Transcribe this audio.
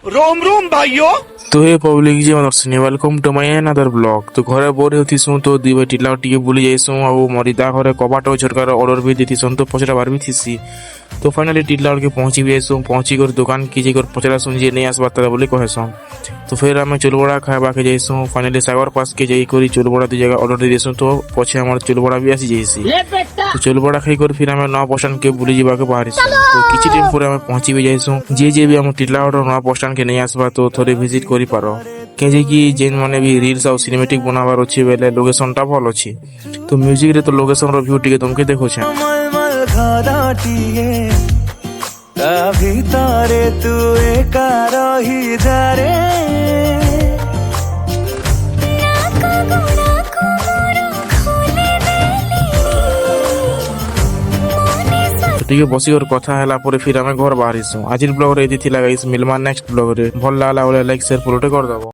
रोम रोम भाइयों। तो हे पब्लिक जी दर्शनी welcome to my another blog. तो घरे बोर होतीसु तो दी भाई टिला टिके बुली जाइसु आ मरिदा घरे कबाट झरकार ऑर्डर भी देतीसन तो पचरा बार भी थीसी। तो फाइनली टिला के पहुंची भी आइसु पहुंची कर दुकान की जे कर पचरा सुन जे नहीं आसबा तरा बोली कहसन। तो फिर आम चुलबड़ा खावा के जाइसु फाइनली सागर पास के जाई करी चुलबड़ा दी जगह ऑर्डर दे देसु तो पछे हमर चुलबड़ा भी आसी जाइसी। तो चुलबड़ा खाई कर फिर आम नवा बसस्टैंड के बुली जीवा के बाहरिसु। तो किछि टाइम पर आम पहुंची भी जाइसु जे भी हम टिला ऑर्डर नवा बसस्टैंड के नहीं आसबा तो थोड़े विजिट करी पारो केजे कि जेन माने भी रील्स और सिनेमैटिक बनाबार अछि बेले लोकेशन टा भल अछि। तो म्यूजिक रे तो लोकेशन रो व्यू टिके तुमके देखो छे ভিতরে তুই একা রহি যা রে टिके बसी और कथा हला पर फिर आमे घर बाहरिसु। आजिर ब्लॉग रे एदी थिला गाइस मिलमा नेक्स्ट ब्लॉग रे। भल लागला बोले लाइक शेयर फॉलो कर दबो।